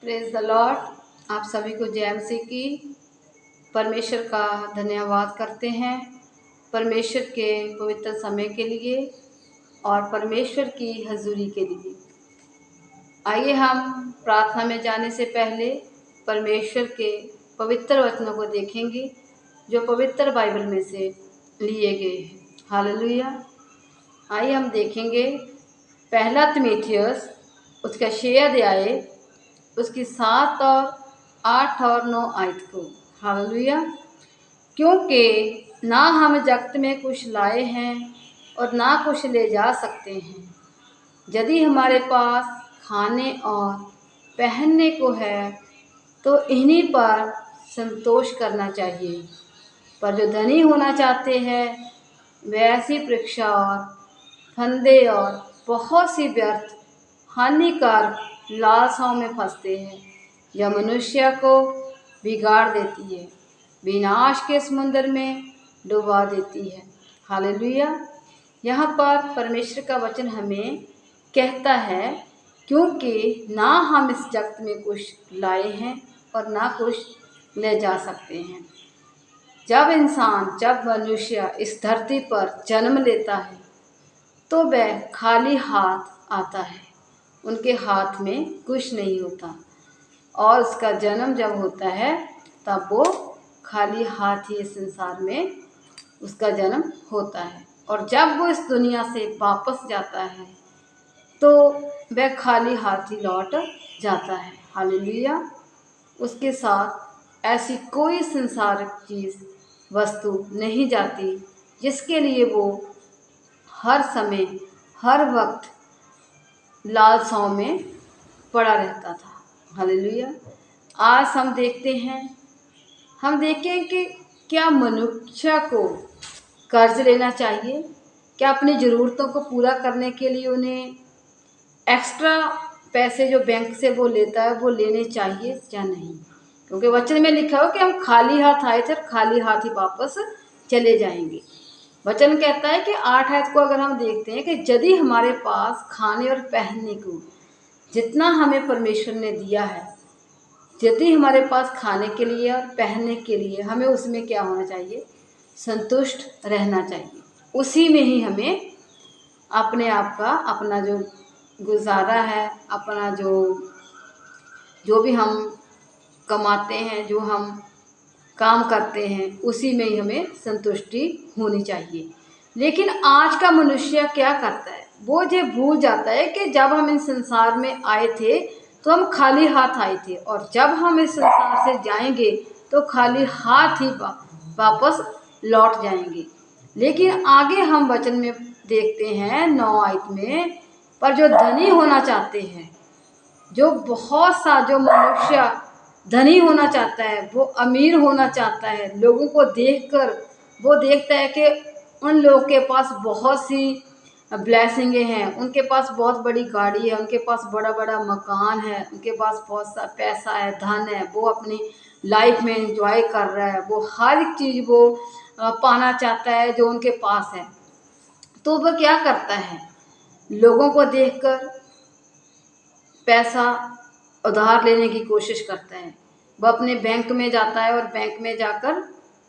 Praise the Lord. आप सभी को जय मसीह की। परमेश्वर का धन्यवाद करते हैं परमेश्वर के पवित्र समय के लिए और परमेश्वर की हजूरी के लिए। आइए हम प्रार्थना में जाने से पहले परमेश्वर के पवित्र वचनों को देखेंगे जो पवित्र बाइबल में से लिए गए हैं। हालेलुया। आइए हम देखेंगे पहला तीमुथियुस उसका 6 अध्याय उसकी 7 और 8 और 9 आयत को। हालेलुया। क्योंकि ना हम जगत में कुछ लाए हैं और ना कुछ ले जा सकते हैं। यदि हमारे पास खाने और पहनने को है तो इन्हीं पर संतोष करना चाहिए। पर जो धनी होना चाहते हैं वे ऐसी परीक्षा और फंदे और बहुत सी व्यर्थ हानिकारक लालसाओं में फंसते हैं। यह मनुष्य को बिगाड़ देती है, विनाश के समुद्र में डुबा देती है। हालेलुया। यहाँ पर परमेश्वर का वचन हमें कहता है क्योंकि ना हम इस जगत में कुछ लाए हैं और ना कुछ ले जा सकते हैं। जब मनुष्य इस धरती पर जन्म लेता है तो वह खाली हाथ आता है। उनके हाथ में कुछ नहीं होता और उसका जन्म जब होता है तब वो खाली हाथ ही इस संसार में उसका जन्म होता है। और जब वो इस दुनिया से वापस जाता है तो वह खाली हाथ ही लौट जाता है। हालेलुया। उसके साथ ऐसी कोई संसारिक चीज़ वस्तु नहीं जाती जिसके लिए वो हर समय हर वक्त लालसाओं में पड़ा रहता था। हालेलुया। आज हम देखें कि क्या मनुष्य को कर्ज लेना चाहिए? क्या अपनी ज़रूरतों को पूरा करने के लिए उन्हें एक्स्ट्रा पैसे जो बैंक से वो लेता है वो लेने चाहिए या नहीं? क्योंकि वचन में लिखा हो कि हम खाली हाथ आए थे और खाली हाथ ही वापस चले जाएंगे। वचन कहता है कि 8 आयत को अगर हम देखते हैं कि यदि हमारे पास खाने और पहनने को जितना हमें परमेश्वर ने दिया है, यदि हमारे पास खाने के लिए और पहनने के लिए, हमें उसमें क्या होना चाहिए? संतुष्ट रहना चाहिए। उसी में ही हमें अपने आप का अपना जो गुजारा है, अपना जो भी हम कमाते हैं, जो हम काम करते हैं, उसी में ही हमें संतुष्टि होनी चाहिए। लेकिन आज का मनुष्य क्या करता है? वो ये भूल जाता है कि जब हम इस संसार में आए थे तो हम खाली हाथ आए थे और जब हम इस संसार से जाएंगे तो खाली हाथ ही वापस लौट जाएंगे। लेकिन आगे हम वचन में देखते हैं 9 आयत में, पर जो धनी होना चाहते हैं, जो मनुष्य धनी होना चाहता है, वो अमीर होना चाहता है, लोगों को देखकर वो देखता है कि उन लोगों के पास बहुत सी ब्लेसिंगें हैं, उनके पास बहुत बड़ी गाड़ी है, उनके पास बड़ा बड़ा मकान है, उनके पास बहुत सा पैसा है, धन है, वो अपनी लाइफ में एंजॉय कर रहा है, वो हर एक चीज़ वो पाना चाहता है जो उनके पास है। तो वह क्या करता है? लोगों को देखकर पैसा उधार लेने की कोशिश करता है। वह अपने बैंक में जाता है और बैंक में जाकर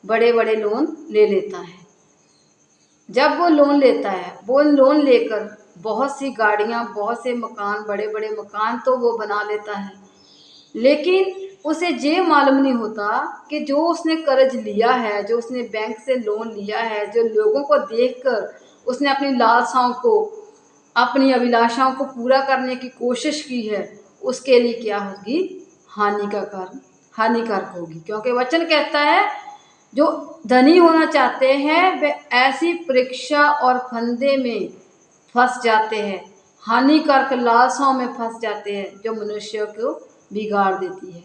बड़े बड़े लोन ले लेता है। जब वो लोन लेता है, वो लोन लेकर बहुत सी गाड़ियाँ, बहुत से मकान, बड़े बड़े मकान तो वो बना लेता है। लेकिन उसे ये मालूम नहीं होता कि जो उसने कर्ज लिया है, जो उसने बैंक से लोन लिया है, जो लोगों को देखकर उसने अपनी लालसाओं को, अपनी अभिलाषाओं को पूरा करने की कोशिश की है, उसके लिए क्या होगी? हानिकारक होगी। क्योंकि वचन कहता है जो धनी होना चाहते हैं वे ऐसी परीक्षा और फंदे में फंस जाते हैं, हानिकारक लालसाओं में फंस जाते हैं जो मनुष्य को बिगाड़ देती है।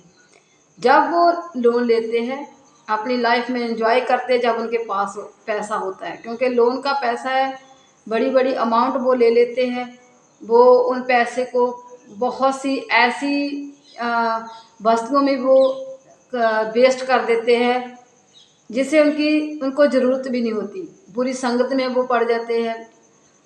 जब वो लोन लेते हैं, अपनी लाइफ में एंजॉय करते हैं जब उनके पास पैसा होता है, क्योंकि लोन का पैसा है, बड़ी बड़ी अमाउंट वो ले लेते हैं। वो उन पैसे को बहुत सी ऐसी वस्तुओं में वो वेस्ट कर देते हैं जिससे उनको ज़रूरत भी नहीं होती। बुरी संगत में वो पड़ जाते हैं,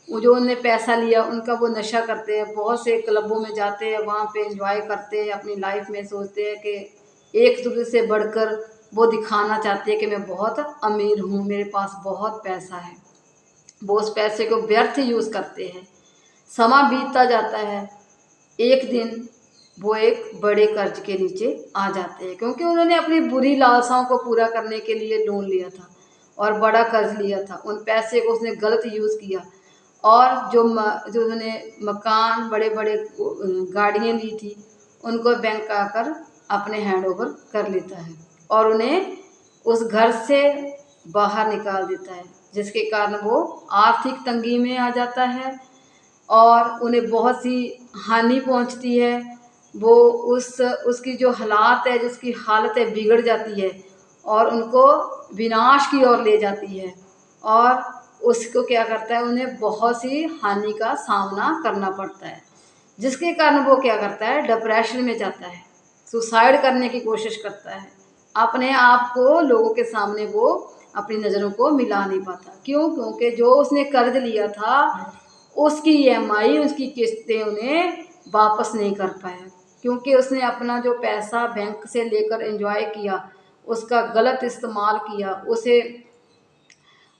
वो जो उनने पैसा लिया उनका वो नशा करते हैं, बहुत से क्लबों में जाते हैं, वहाँ पे एंजॉय करते हैं, अपनी लाइफ में सोचते हैं कि एक दूसरे से बढ़कर वो दिखाना चाहते हैं कि मैं बहुत अमीर हूँ, मेरे पास बहुत पैसा है। वो उस पैसे को व्यर्थ यूज़ करते हैं। समा बीतता जाता है, एक दिन वो एक बड़े कर्ज के नीचे आ जाते हैं, क्योंकि उन्होंने अपनी बुरी लालसाओं को पूरा करने के लिए लोन लिया था और बड़ा कर्ज लिया था। उन पैसे को उसने गलत यूज़ किया और जो उन्होंने मकान, बड़े बड़े गाड़ियाँ ली थी, उनको बैंक आकर अपने हैंड ओवर कर लेता है और उन्हें उस घर से बाहर निकाल देता है, जिसके कारण वो आर्थिक तंगी में आ जाता है और उन्हें बहुत सी हानि पहुंचती है। वो उसकी जो हालात है, जिसकी हालत है, बिगड़ जाती है और उनको विनाश की ओर ले जाती है और उसको क्या करता है, उन्हें बहुत सी हानि का सामना करना पड़ता है, जिसके कारण वो क्या करता है, डिप्रेशन में जाता है, सुसाइड करने की कोशिश करता है। अपने आप को लोगों के सामने वो अपनी नज़रों को मिला नहीं पाता। क्यों? क्योंकि जो उसने कर्ज लिया था उसकी ईएमआई, उसकी किस्तें उन्हें वापस नहीं कर पाया, क्योंकि उसने अपना जो पैसा बैंक से लेकर एंजॉय किया, उसका गलत इस्तेमाल किया। उसे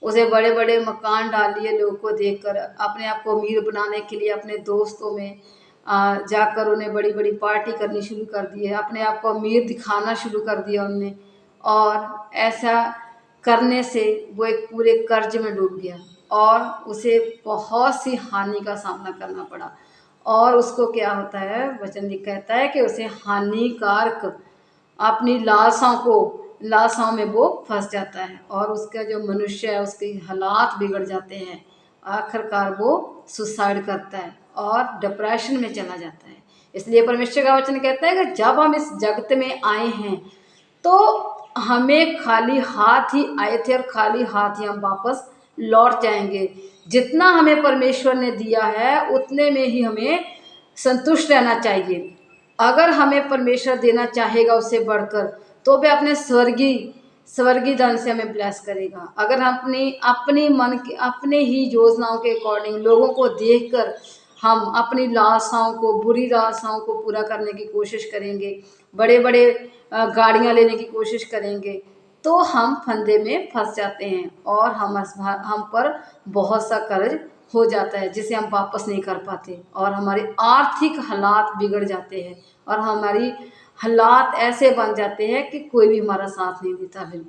उसे बड़े बड़े मकान डाल लिए लोगों को देखकर, अपने आप को अमीर बनाने के लिए अपने दोस्तों में जाकर उन्हें बड़ी बड़ी पार्टी करनी शुरू कर दी है, अपने आप को अमीर दिखाना शुरू कर दिया उनने। और ऐसा करने से वो एक पूरे कर्ज में डूब गया और उसे बहुत सी हानि का सामना करना पड़ा। और उसको क्या होता है, वचन जी कहता है कि उसे हानिकारक अपनी लालसाओं में वो फंस जाता है और उसका जो मनुष्य है उसके हालात बिगड़ जाते हैं। आखिरकार वो सुसाइड करता है और डिप्रेशन में चला जाता है। इसलिए परमेश्वर का वचन कहता है कि जब हम इस जगत में आए हैं तो हमें खाली हाथ ही आए थे और खाली हाथ ही हम वापस लौट जाएंगे। जितना हमें परमेश्वर ने दिया है उतने में ही हमें संतुष्ट रहना चाहिए। अगर हमें परमेश्वर देना चाहेगा उससे बढ़कर, तो वह अपने स्वर्गीय धन से हमें ब्लेस करेगा। अगर हम अपनी अपनी मन की अपने ही योजनाओं के अकॉर्डिंग लोगों को देखकर हम अपनी लालसाओं को, बुरी लालसाओं को पूरा करने की कोशिश करेंगे, बड़े बड़े गाड़ियाँ लेने की कोशिश करेंगे, तो हम फंदे में फंस जाते हैं और हम पर बहुत सा कर्ज हो जाता है, जिसे हम वापस नहीं कर पाते और हमारे आर्थिक हालात बिगड़ जाते हैं और हमारी हालात ऐसे बन जाते हैं कि कोई भी हमारा साथ नहीं देता फिर।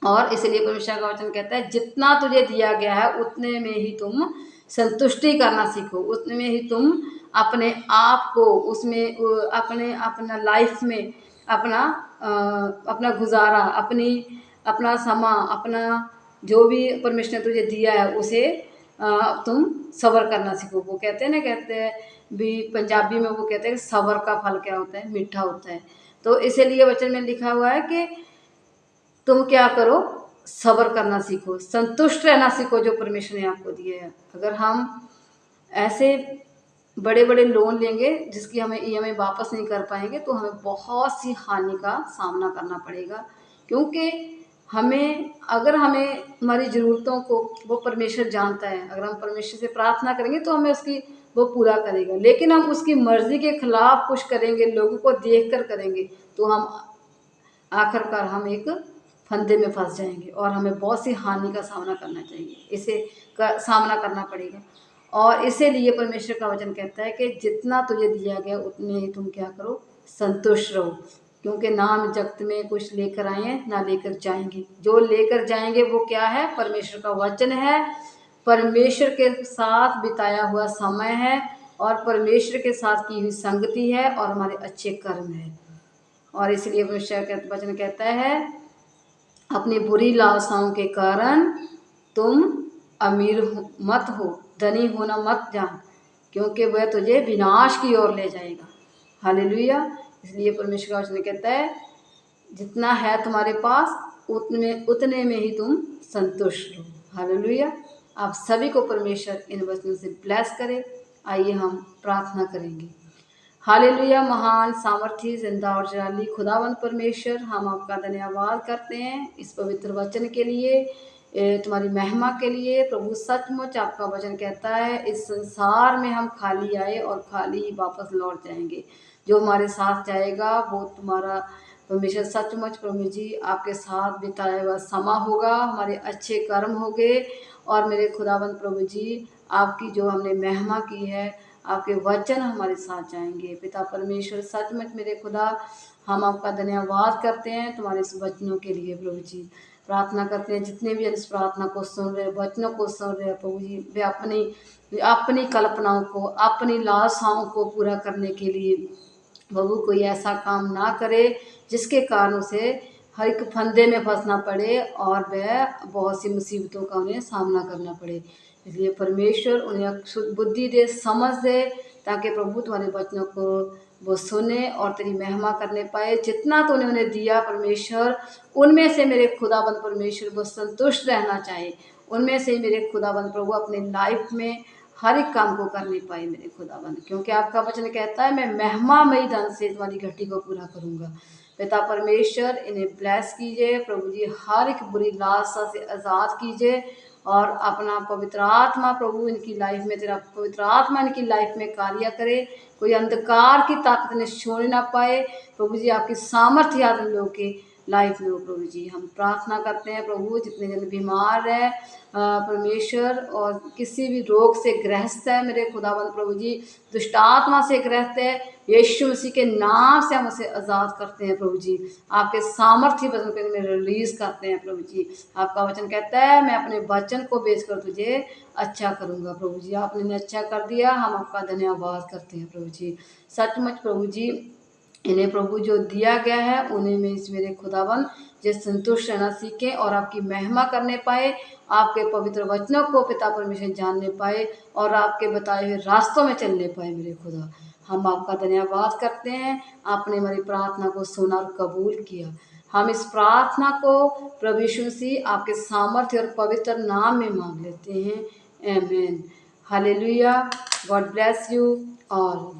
और इसलिए परमेश्वर का वचन कहता है, जितना तुझे दिया गया है उतने में ही तुम संतुष्टि करना सीखो, उतने में ही तुम अपने आप को उसमें अपने अपना लाइफ में अपना अपना गुजारा, अपना समा, अपना जो भी परमेश्वर ने तुझे दिया है उसे तुम सब्र करना सीखो। वो कहते हैं ना, कहते हैं भी पंजाबी में, वो कहते हैं कि सब्र का फल क्या होता है, मीठा होता है। तो इसीलिए वचन में लिखा हुआ है कि तुम क्या करो, सब्र करना सीखो, संतुष्ट रहना सीखो जो परमेश्वर ने आपको दिए है। अगर हम ऐसे बड़े बड़े लोन लेंगे जिसकी हमें ईएमआई वापस नहीं कर पाएंगे, तो हमें बहुत सी हानि का सामना करना पड़ेगा। क्योंकि अगर हमें हमारी ज़रूरतों को वो परमेश्वर जानता है, अगर हम परमेश्वर से प्रार्थना करेंगे तो हमें उसकी वो पूरा करेगा। लेकिन हम उसकी मर्ज़ी के खिलाफ कुछ करेंगे, लोगों को देख कर करेंगे, तो हम आखिरकार हम एक फंदे में फंस जाएंगे और हमें बहुत सी हानि का सामना करना चाहिए, इसे का सामना करना पड़ेगा। और इसीलिए परमेश्वर का वचन कहता है कि जितना तुझे दिया गया उतने ही तुम क्या करो, संतुष्ट रहो। क्योंकि ना हम जगत में कुछ लेकर आए हैं ना लेकर जाएंगे। जो लेकर जाएंगे वो क्या है, परमेश्वर का वचन है, परमेश्वर के साथ बिताया हुआ समय है और परमेश्वर के साथ की हुई संगति है और हमारे अच्छे कर्म है। और इसलिए परमेश्वर का वचन कहता है, अपनी बुरी लालसाओं के कारण तुम अमीर मत हो, धनी होना मत जान, क्योंकि वह तुझे विनाश की ओर ले जाएगा। हालेलुया। इसलिए परमेश्वर का वचन कहता है, जितना है तुम्हारे पास उतने में ही तुम संतुष्ट हो। हालेलुया। आप सभी को परमेश्वर इन वचनों से ब्लेस करे। आइए हम प्रार्थना करेंगे। हालेलुया। महान, सामर्थी, जिंदा और जलाली खुदावंद परमेश्वर, हम आपका धन्यवाद करते हैं इस पवित्र वचन के लिए। तुम्हारी महिमा के लिए प्रभु। सचमुच आपका वचन कहता है इस संसार में हम खाली आए और खाली ही वापस लौट जाएंगे। जो हमारे साथ जाएगा वो तुम्हारा परमेश्वर सचमुच प्रभु जी आपके साथ बिताया हुआ समा होगा, हमारे अच्छे कर्म होंगे। और मेरे खुदाबंद प्रभु जी आपकी जो हमने महिमा की है, आपके वचन हमारे साथ जाएंगे। पिता परमेश्वर सचमुच मेरे खुदा हम आपका धन्यवाद करते हैं तुम्हारे इस वचनों के लिए प्रभु जी। प्रार्थना करते हैं जितने भी इस प्रार्थना को सुन रहे, वचनों को सुन रहे प्रभु जी, वे अपनी अपनी कल्पनाओं को, अपनी लालसाओं को पूरा करने के लिए प्रभु कोई ऐसा काम ना करे जिसके कारण उसे हर एक फंदे में फंसना पड़े और वह बहुत सी मुसीबतों का उन्हें सामना करना पड़े। इसलिए परमेश्वर उन्हें शुद्ध बुद्धि दे, समझ दे, ताकि प्रभु तुम्हारे वचनों को वो सुने और तेरी महिमा करने पाए। जितना तूने उन्हें दिया परमेश्वर, उनमें से मेरे खुदाबंद परमेश्वर वो संतुष्ट रहना चाहे, उनमें से मेरे खुदाबंद प्रभु अपनी लाइफ में हर एक काम को करने पाए मेरे खुदाबंद। क्योंकि आपका वचन कहता है मैं महिमामयी धन से तुम्हारी घटी को पूरा करूँगा। पिता परमेश्वर इन्हें ब्लेस कीजिए प्रभु जी, हर एक बुरी लालसा से आज़ाद कीजिए और अपना पवित्र आत्मा प्रभु इनकी लाइफ में, तेरा पवित्र आत्मा इनकी लाइफ में कार्य करे। कोई अंधकार की ताकत इन्हें छोड़ ना पाए प्रभु जी, आपकी सामर्थ्य याद लोगों के लाइफ में हो प्रभु जी। हम प्रार्थना करते हैं प्रभु जितने जन बीमार है परमेश्वर और किसी भी रोग से ग्रस्त है मेरे खुदाबंद प्रभु जी, दुष्ट आत्मा से ग्रस्त है, यीशु मसीह के नाम से हम उसे आज़ाद करते हैं प्रभु जी। आपके सामर्थ्य वचन को में रिलीज करते हैं प्रभु जी। आपका वचन कहता है मैं अपने वचन को बेचकर तुझे अच्छा करूँगा प्रभु जी। आपने इन्हें अच्छा कर दिया, हम आपका धन्यवाद करते हैं प्रभु जी। सचमुच प्रभु जी इन्हें प्रभु जो दिया गया है उन्हें में इस मेरे खुदावन जो संतुष्ट रहना सीखें और आपकी महिमा करने पाए, आपके पवित्र वचनों को पिता परमेश्वर जानने पाए और आपके बताए हुए रास्तों में चलने पाए मेरे खुदा। हम आपका धन्यवाद करते हैं, आपने हमारी प्रार्थना को सुना और कबूल किया। हम इस प्रार्थना को प्रभु यीशु मसीह आपके सामर्थ्य और पवित्र नाम में मांग लेते हैं, आमीन। Hallelujah. God bless you all.